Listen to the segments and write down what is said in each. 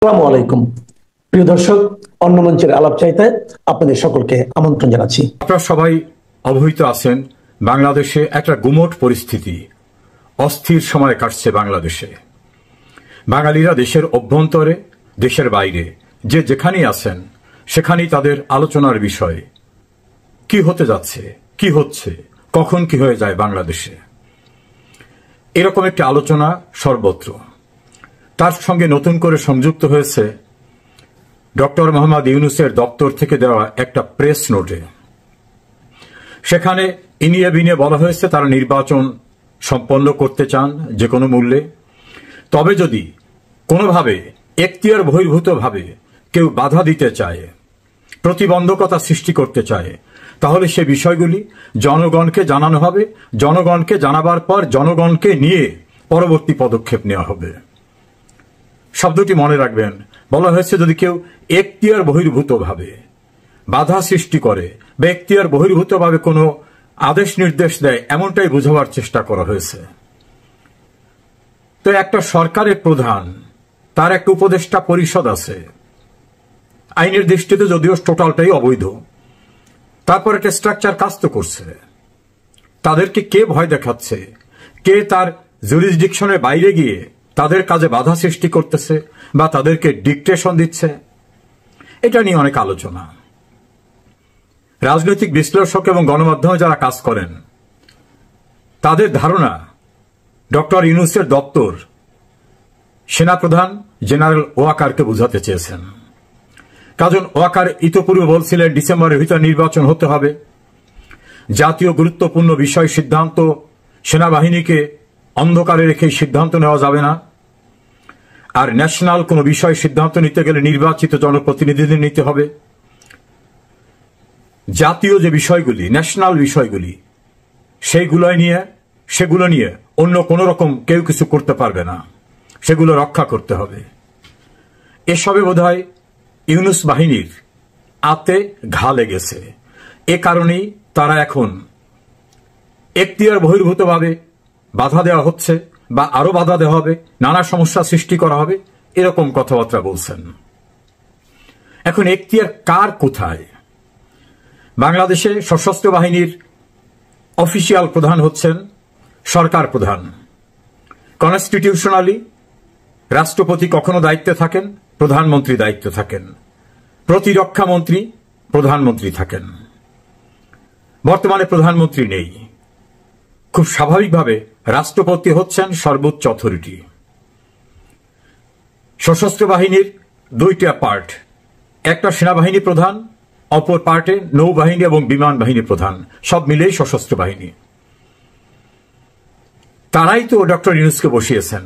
আসসালামু আলাইকুম প্রিয় দর্শক, অন্য মঞ্চের আলাপ চাইতে আপনাদের সকলকে আমন্ত্রণ জানাচ্ছি। আপনারা সবাই অবহিত আছেন, বাংলাদেশে একটা গুমোট পরিস্থিতি, অস্থির সময় কাটছে বাংলাদেশে। বাঙালিরা দেশের অভ্যন্তরে, দেশের বাইরে, যে যেখানেই আছেন সেখানেই তাদের আলোচনার বিষয় কি হতে যাচ্ছে, কি হচ্ছে, কখন কি হয়ে যায় বাংলাদেশে। এরকম একটি আলোচনা সর্বত্র। তার সঙ্গে নতুন করে সংযুক্ত হয়েছে ডক্টর মোহাম্মদ ইউনূসের দপ্তর থেকে দেওয়া একটা প্রেস নোটে। সেখানে ইনিয়ে বিনিয়ে বলা হয়েছে তারা নির্বাচন সম্পন্ন করতে চান যে কোনো মূল্যে, তবে যদি কোনোভাবে এখতিয়ার বহির্ভূতভাবে কেউ বাধা দিতে চায়, প্রতিবন্ধকতা সৃষ্টি করতে চায়, তাহলে সে বিষয়গুলি জনগণকে জানানো হবে, জনগণকে জানাবার পর জনগণকে নিয়ে পরবর্তী পদক্ষেপ নেওয়া হবে। শব্দটি মনে রাখবেন। বলা হয়েছে যদি কেউ এখতিয়ার বহির্ভূতভাবে বাধা সৃষ্টি করে বা এখতিয়ার বহির্ভূতভাবে কোনো আদেশ নির্দেশ দেয়, এমনটাই বোঝাবার চেষ্টা করা হয়েছে। তো একটা সরকারের প্রধান, তার একটা উপদেষ্টা পরিষদ আছে, আইনের দৃষ্টিতে যদিও টোটালটাই অবৈধ, তারপর একটা স্ট্রাকচার কাজ তো করছে। তাদেরকে কে ভয় দেখাচ্ছে, কে তার জুরিসডিকশনের বাইরে গিয়ে তাদের কাজে বাধা সৃষ্টি করতেছে বা তাদেরকে ডিকটেশন দিচ্ছে, এটা নিয়ে অনেক আলোচনা। রাজনৈতিক বিশ্লেষক এবং গণমাধ্যমে যারা কাজ করেন তাদের ধারণা ডক্টর ইউনূসের দপ্তর সেনাপ্রধান জেনারেল ওয়াকারকে বুঝাতে চেয়েছেন। কারণ ওয়াকার ইতোপূর্বে বলছিলেন ডিসেম্বরের ভিতর নির্বাচন হতে হবে, জাতীয় গুরুত্বপূর্ণ বিষয় সিদ্ধান্ত সেনাবাহিনীকে অন্ধকারে রেখে সিদ্ধান্ত নেওয়া যাবে না, আর ন্যাশনাল কোনো বিষয় সিদ্ধান্ত নিতে গেলে নির্বাচিত জনপ্রতিনিধিদের নিতে হবে। জাতীয় যে বিষয়গুলি, ন্যাশনাল বিষয়গুলি, সেগুলো নিয়ে অন্য কোন রকম কেউ কিছু করতে পারবে না, সেগুলো রক্ষা করতে হবে। এসবে বোধহয় ইউনূস বাহিনীর আতে ঘা লেগেছে। এ কারণেই তারা এখন এখতিয়ার বহির্ভূতভাবে বাধা দেওয়া হচ্ছে বা আরো বাধা দেওয়া হবে, নানা সমস্যা সৃষ্টি করা হবে, এরকম কথাবার্তা বলছেন। এখন এখতিয়ার কার কোথায়? বাংলাদেশে সশস্ত্র বাহিনীর অফিসিয়াল প্রধান হচ্ছেন সরকার প্রধান। কনস্টিটিউশনালি রাষ্ট্রপতি কখনো দায়িত্বে থাকেন, প্রধানমন্ত্রী দায়িত্বে থাকেন, প্রতিরক্ষা মন্ত্রী প্রধানমন্ত্রী থাকেন। বর্তমানে প্রধানমন্ত্রী নেই। খুব স্বাভাবিকভাবে রাষ্ট্রপতি হচ্ছেন সর্বোচ্চ অথরিটি। সশস্ত্র বাহিনীর দুইটা পার্ট, একটা সেনাবাহিনী প্রধান, অপর পার্টে নৌবাহিনী এবং বিমান বাহিনী প্রধান, সব মিলেই সশস্ত্র বাহিনী। তারাই তো ডক্টর ইউনূসকে বসিয়েছেন।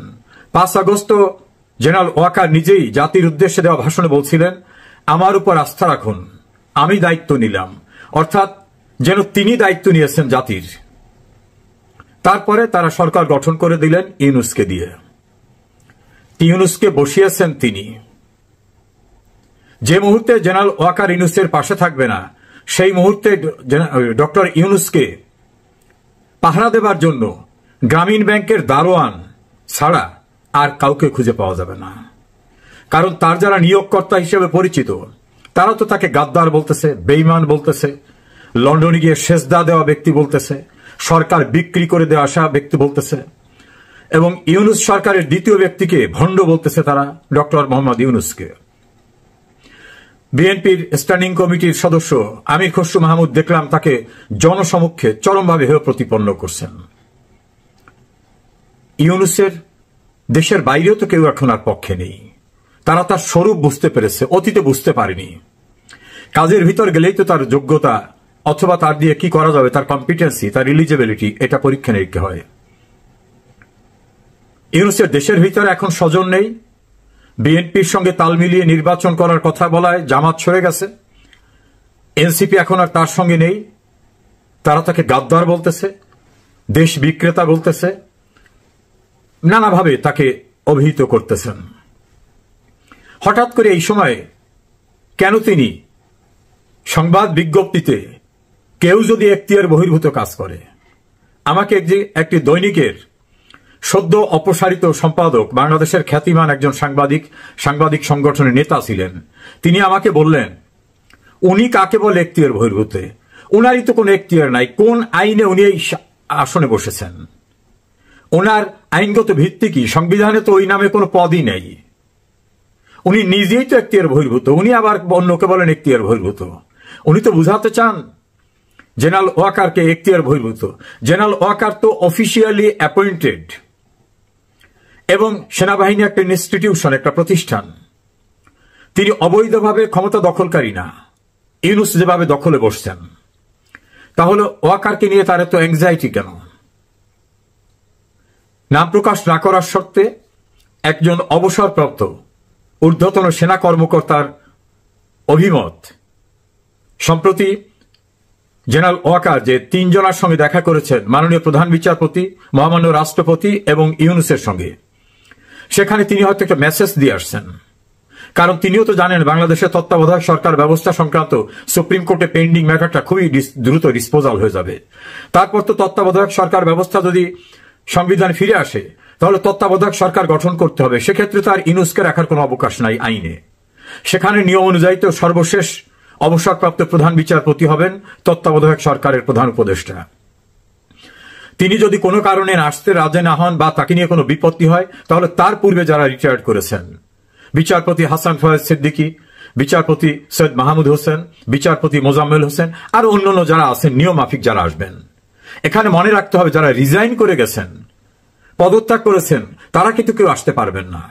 5 আগস্ট জেনারেল ওয়াকার নিজেই জাতির উদ্দেশ্যে দেওয়া ভাষণে বলছিলেন, আমার উপর আস্থা রাখুন, আমি দায়িত্ব নিলাম, অর্থাৎ যেন তিনি দায়িত্ব নিয়েছেন জাতির। তারপরে তারা সরকার গঠন করে দিলেন ইউনূসকে দিয়ে। ইউনূসকে বসিয়েছেন তিনি। যে মুহূর্তে জেনারেল ওয়াকার ইউনূসের পাশে থাকবে না, সেই মুহূর্তে ডক্টর ইউনূসকে পাহারা দেবার জন্য গ্রামীণ ব্যাংকের দারোয়ান ছাড়া আর কাউকে খুঁজে পাওয়া যাবে না। কারণ তার যারা নিয়োগকর্তা হিসেবে পরিচিত, তারা তো তাকে গাদ্দার বলতেছে, বেঈমান বলতেছে, লন্ডনে গিয়ে সেজদা দেওয়া ব্যক্তি বলতেছে, সরকার বিক্রি করে দেওয়া আসা ব্যক্তি বলতেছে, এবং ইউনূস সরকারের দ্বিতীয় ব্যক্তিকে ভণ্ড বলতেছে তারা, ডক্টর মোহাম্মদ ইউনূসকে। বিএনপির স্ট্যান্ডিং কমিটির সদস্য আমির খসরু মাহমুদ দেখলাম তাকে জনসমক্ষে চরমভাবে হেয় প্রতিপন্ন করছেন। ইউনূসের দেশের বাইরেও তো কেউ এখন আর পক্ষে নেই। তারা তার স্বরূপ বুঝতে পেরেছে, অতীতে বুঝতে পারেনি। কাজের ভিতর গেলেই তো তার যোগ্যতা অথবা তার দিয়ে কি করা যাবে, তার কম্পিটেন্সি, তার এলিজিবিলিটি, এটা পরীক্ষা নিরীক্ষা হয়। ইউনূসের দেশের ভিতরে এখন স্বজন নেই। বিএনপির সঙ্গে তাল মিলিয়ে নির্বাচন করার কথা বলায় জামাত সরে গেছে। এনসিপি এখন আর তার সঙ্গে নেই। তারা তাকে গাদ্দার বলতেছে, দেশ বিক্রেতা বলতেছে, নানাভাবে তাকে অভিহিত করতেছেন। হঠাৎ করে এই সময়ে কেন তিনি সংবাদ বিজ্ঞপ্তিতে কেউ যদি এখতিয়ার বহির্ভূত কাজ করে, আমাকে একটি দৈনিকের সদ্য অপসারিত সম্পাদক, বাংলাদেশের খ্যাতিমান একজন সাংবাদিক সংগঠনের নেতা ছিলেন। তিনি আমাকে বললেন, উনি কাকে বলে এখতিয়ার বহির্ভূত? উনারই তো কোনো এখতিয়ার নাই। কোন আইনে উনি এই আসনে বসেছেন? ওনার আইনগত ভিত্তি কি? সংবিধানে তো ওই নামে কোনো পদই নেই। উনি নিজেই তো এখতিয়ার বহির্ভূত, উনি আবার অন্যকে বলেন এখতিয়ার বহির্ভূত। উনি তো বুঝাতে চান জেনারেল ওয়াকারকে এখতিয়ার বহির্ভূত। জেনারেল ওয়াকার তো অফিসিয়ালি অ্যাপয়েন্টেড, এবং সেনাবাহিনী একটা ইনস্টিটিউশন, একটা প্রতিষ্ঠান। তিনি অবৈধভাবে ক্ষমতা দখলকারী না, ইউনূস যেভাবে দখলে বসছেন। তাহলে ওয়াকারকে নিয়ে তার এত অ্যাংজাইটি কেন? নাম প্রকাশ না করার শর্তে একজন অবসরপ্রাপ্ত ঊর্ধ্বতন সেনা কর্মকর্তার অভিমত, সম্প্রতি জেনারেল ওয়াকার যে 3 জনের সঙ্গে দেখা করেছেন, মাননীয় প্রধান বিচারপতি, মহামান্য রাষ্ট্রপতি এবং ইউনূসের সঙ্গে, সেখানে তিনি হয়তো একটা মেসেজ দিয়ে আসছেন। কারণ তিনিও তো জানেন বাংলাদেশের তত্ত্বাবধায়ক সরকার ব্যবস্থা সংক্রান্ত সুপ্রিম কোর্টে পেন্ডিং ম্যাটারটা খুবই দ্রুত ডিসপোজাল হয়ে যাবে। তারপর তো তত্ত্বাবধায়ক সরকার ব্যবস্থা যদি সংবিধান ফিরে আসে, তাহলে তত্ত্বাবধায়ক সরকার গঠন করতে হবে। সেক্ষেত্রে তো আর ইউনূসকে রাখার কোনো অবকাশ নাই আইনে। সেখানে নিয়ম অনুযায়ী তো সর্বশেষ অবসরপ্রাপ্ত প্রধান বিচারপতি হবেন তত্ত্বাবধায়ক সরকারের প্রধান উপদেষ্টা। তিনি যদি কোনো কারণে আসতে রাজি না হন বা তাকে নিয়ে কোনো বিপত্তি হয়, তাহলে তার পূর্বে যারা রিটায়ার্ড করেছেন, বিচারপতি হাসান ফয়েজ সিদ্দিকী, বিচারপতি সৈয়দ মাহমুদ হোসেন, বিচারপতি মোজাম্মেল হোসেন, আর অন্যান্য যারা আছেন নিয়ম মাফিক যারা আসবেন। এখানে মনে রাখতে হবে যারা রিজাইন করে গেছেন, পদত্যাগ করেছেন, তারা কিন্তু কেউ আসতে পারবেন না।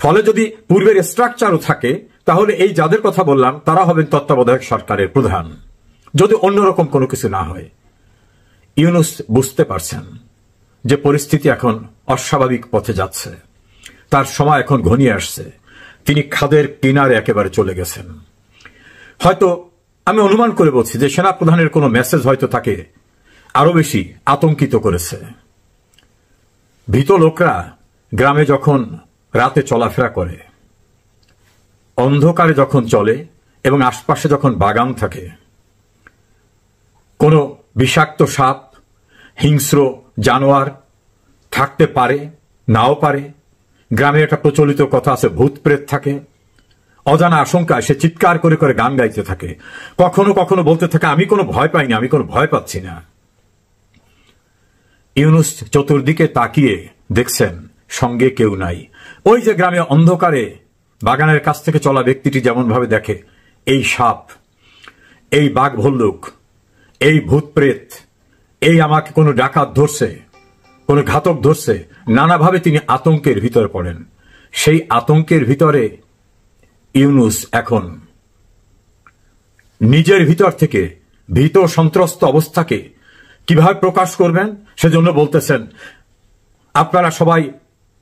ফলে যদি পূর্বের স্ট্রাকচারও থাকে, তাহলে এই যাদের কথা বললাম তারা হবেন তত্ত্বাবধায়ক সরকারের প্রধান, যদি অন্যরকম কোনো কিছু না হয়। ইউনূস বুঝতে পারছেন যে পরিস্থিতি এখন অস্বাভাবিক পথে যাচ্ছে, তার সময় এখন ঘনিয়ে আসছে। তিনি খাদের কিনারে একেবারে চলে গেছেন। হয়তো আমি অনুমান করে বলছি যে সেনাপ্রধানের কোনো মেসেজ হয়তো তাকে আরো বেশি আতঙ্কিত করেছে। ভীত লোকরা গ্রামে যখন রাতে চলাফেরা করে, অন্ধকারে যখন চলে এবং আশপাশে যখন বাগান থাকে, কোনো বিষাক্ত সাপ, হিংস্র জানোয়ার থাকতে পারে, নাও পারে। গ্রামে একটা প্রচলিত কথা আছে, ভূত প্রেত থাকে। অজানা আশঙ্কায় সে চিৎকার করে করে গান গাইতে থাকে, কখনো কখনো বলতে থাকে, আমি কোনো ভয় পাইনি, আমি কোনো ভয় পাচ্ছি না। ইউনূস চতুর্দিকে তাকিয়ে দেখছেন সঙ্গে কেউ নাই। ওই যে গ্রামে অন্ধকারে বাগানের কাছ থেকে চলা ব্যক্তিটি যেমন ভাবে দেখে এই সাপ, এই বাঘ ভল্লুক, এই ভূত প্রেত, এই আমাকে কোনো ডাকাত ধরছে, কোনো ঘাতক ধরছে, নানাভাবে তিনি আতঙ্কের ভিতরে পড়েন। সেই আতঙ্কের ভিতরে ইউনূস এখন নিজের ভিতর থেকে ভীত সন্ত্রস্ত অবস্থাকে কিভাবে প্রকাশ করবেন সেজন্য বলতেছেন, আপনারা সবাই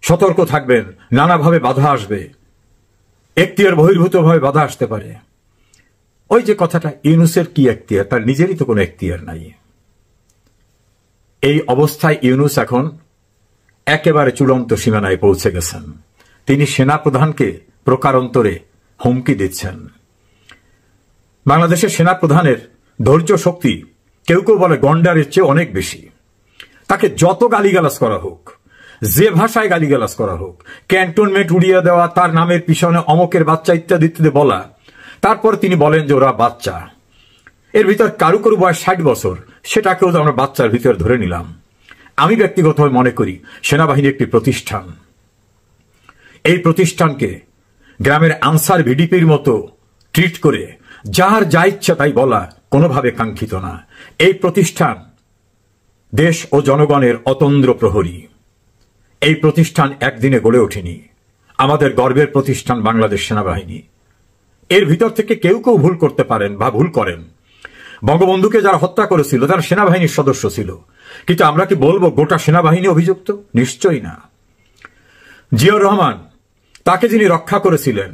সতর্ক থাকবেন, নানাভাবে বাধা আসবে, এখতিয়ার বহির্ভূতভাবে বাধা আসতে পারে। ওই যে কথাটা, ইউনূসের কি এখতিয়ার? তার নিজেরই তো কোনো এখতিয়ার নাই। এই অবস্থায় ইউনূস এখন একেবারে চূড়ান্ত সীমানায় পৌঁছে গেছেন। তিনি সেনাপ্রধানকে প্রকারান্তরে হুমকি দিচ্ছেন। বাংলাদেশের সেনাপ্রধানের ধৈর্য শক্তি কেউ কেউ বলে গন্ডারের চেয়ে অনেক বেশি। তাকে যত গালিগালাজ করা হোক, যে ভাষায় গালিগালাজ করা হোক, ক্যান্টনমেন্ট উড়িয়ে দেওয়া, তার নামের পিছনে অমকের বাচ্চা ইত্যাদি ইত্যাদি বলা, তারপর তিনি বলেন যে ওরা বাচ্চা। এর ভিতর কারু কারু বয়স 60 বছর, সেটাকেও তো আমরা বাচ্চার ভিতর ধরে নিলাম। আমি ব্যক্তিগতভাবে মনে করি সেনাবাহিনী একটি প্রতিষ্ঠান। এই প্রতিষ্ঠানকে গ্রামের আনসার ভিডিপির মতো ট্রিট করে যার যা ইচ্ছা তাই বলা কোনোভাবে কাঙ্ক্ষিত না। এই প্রতিষ্ঠান দেশ ও জনগণের অতন্দ্র প্রহরী। এই প্রতিষ্ঠান একদিনে গড়ে ওঠেনি। আমাদের গর্বের প্রতিষ্ঠান বাংলাদেশ সেনাবাহিনী। এর ভিতর থেকে কেউ কেউ ভুল করতে পারেন বা ভুল করেন। বঙ্গবন্ধুকে যারা হত্যা করেছিল তারা সেনাবাহিনীর সদস্য ছিল, কিন্তু আমরা কি বলবো গোটা সেনাবাহিনী অভিযুক্ত? নিশ্চয়ই না। জিয়াউর রহমান, তাকে যিনি রক্ষা করেছিলেন,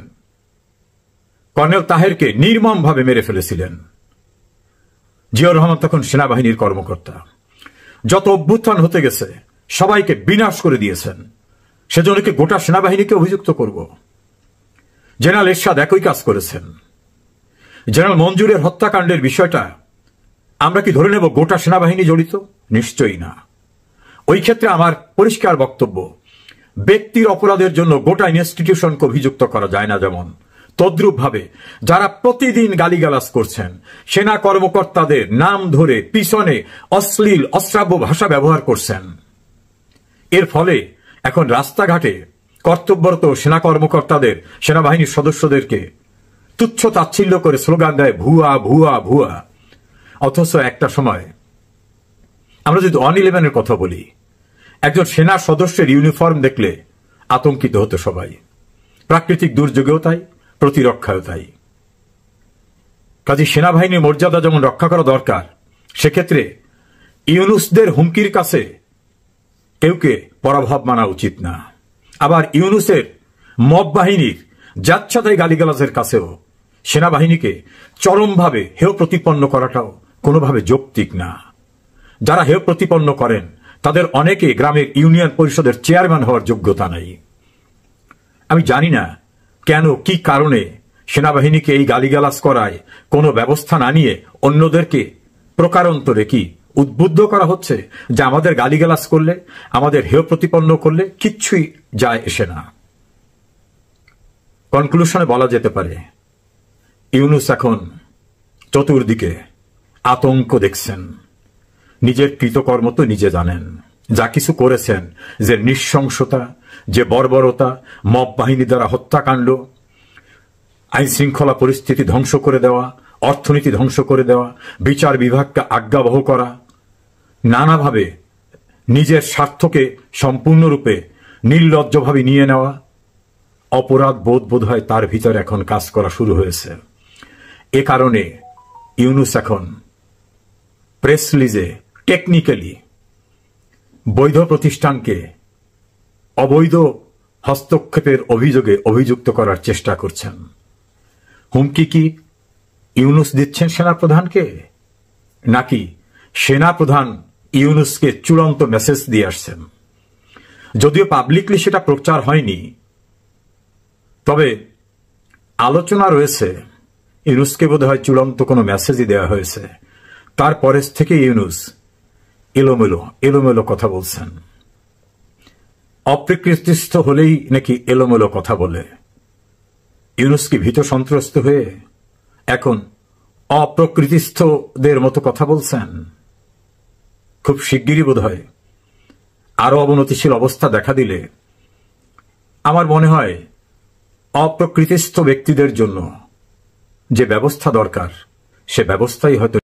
কর্নেল তাহেরকে নির্মমভাবে মেরে ফেলেছিলেন। জিয়াউর রহমান তখন সেনাবাহিনীর কর্মকর্তা। যত অভ্যুত্থান হতে গেছে সবাইকে বিনাশ করে দিয়েছেন, সেজন্য কি গোটা সেনাবাহিনীকে অভিযুক্ত করব? জেনারেল এরশাদ একই কাজ করেছেন। জেনারেল মঞ্জুরের হত্যাকাণ্ডের বিষয়টা আমরা কি ধরে নেব গোটা সেনাবাহিনী জড়িত? নিশ্চয়ই না। ওই ক্ষেত্রে আমার পরিষ্কার বক্তব্য, ব্যক্তির অপরাধের জন্য গোটা ইনস্টিটিউশনকে অভিযুক্ত করা যায় না, যেমন তদ্রূপ ভাবে যারা প্রতিদিন গালিগালাজ করছেন, সেনা কর্মকর্তাদের নাম ধরে পিছনে অশ্লীল অশ্রাব্য ভাষা ব্যবহার করছেন, এর ফলে এখন রাস্তাঘাটে কর্তব্যরত সেনা কর্মকর্তাদের, সেনাবাহিনীর সদস্যদেরকে তুচ্ছ তাচ্ছিল্য করে স্লোগান দেয় ভুয়া ভুয়া ভুয়া। অথচ একটা সময় আমরা যদি 9/11-এর কথা বলি, একজন সেনা সদস্যের ইউনিফর্ম দেখলে আতঙ্কিত হতো সবাই। প্রাকৃতিক দুর্যোগেও তাই, প্রতিরক্ষায়ও তাই। কাজে সেনাবাহিনীর মর্যাদা যেমন রক্ষা করা দরকার, সেক্ষেত্রে ইউনুসদের হুমকির কাছে কেউকে পরাভব মানা উচিত না। আবার ইউনুসের মব বাহিনীর যাচ্ছাতাই গালিগালাজের কাছেও সেনাবাহিনীকে চরমভাবে হেয় প্রতিপন্ন করাটাও কোনোভাবে যৌক্তিক না। যারা হেয় প্রতিপন্ন করেন তাদের অনেকে গ্রামের ইউনিয়ন পরিষদের চেয়ারম্যান হওয়ার যোগ্যতা নাই। আমি জানি না কেন, কি কারণে সেনাবাহিনীকে এই গালিগালাজ করায় কোনো ব্যবস্থা না নিয়ে অন্যদেরকে প্রকারান্তরে কি উদ্বুদ্ধ করা হচ্ছে যে আমাদের গালিগালাজ করলে, আমাদের হেয় প্রতিপন্ন করলে কিচ্ছুই যায় এসে না। কনক্লুশনে বলা যেতে পারে, ইউনুস এখন চতুর্দিকে আতঙ্ক দেখছেন। নিজের কৃতকর্ম তো নিজে জানেন, যা কিছু করেছেন, যে নৃশংসতা, যে বর্বরতা, মব বাহিনী দ্বারা হত্যাকাণ্ড, আইন শৃঙ্খলা পরিস্থিতি ধ্বংস করে দেওয়া, অর্থনীতি ধ্বংস করে দেওয়া, বিচার বিভাগকে আজ্ঞাবহ করা, নানাভাবে নিজের স্বার্থকে সম্পূর্ণরূপে নির্লজ্জভাবে নিয়ে নেওয়া, অপরাধ বোধ হয় তার ভিতরে এখন কাজ করা শুরু হয়েছে। এ কারণে ইউনুস এখন প্রেস রিলিজে টেকনিক্যালি বৈধ প্রতিষ্ঠানকে অবৈধ হস্তক্ষেপের অভিযোগে অভিযুক্ত করার চেষ্টা করছেন। হুমকি কি ইউনুস দিচ্ছেন সেনাপ্রধানকে, নাকি সেনাপ্রধান ইউনুসকে চূড়ান্ত মেসেজ দিয়ে আসছেন? যদিও পাবলিকলি সেটা প্রচার হয়নি, তবে আলোচনা রয়েছে ইউনুসকে বোধহয় চূড়ান্ত কোনো মেসেজই দেওয়া হয়েছে। তারপরে থেকে ইউনুস এলোমেলো কথা বলছেন। অপ্রকৃতিস্থ হলেই নাকি এলোমেলো কথা বলে। ইউনুস কি ভীত সন্ত্রস্ত হয়ে এখন অপ্রকৃতিস্থদের মতো কথা বলছেন? খুব শিগগিরই বোধহয় আরো অবনতিশীল অবস্থা দেখা দিলে আমার মনে হয় অপ্রকৃতিস্থ ব্যক্তিদের জন্য যে ব্যবস্থা দরকার, সে ব্যবস্থাই হয়তো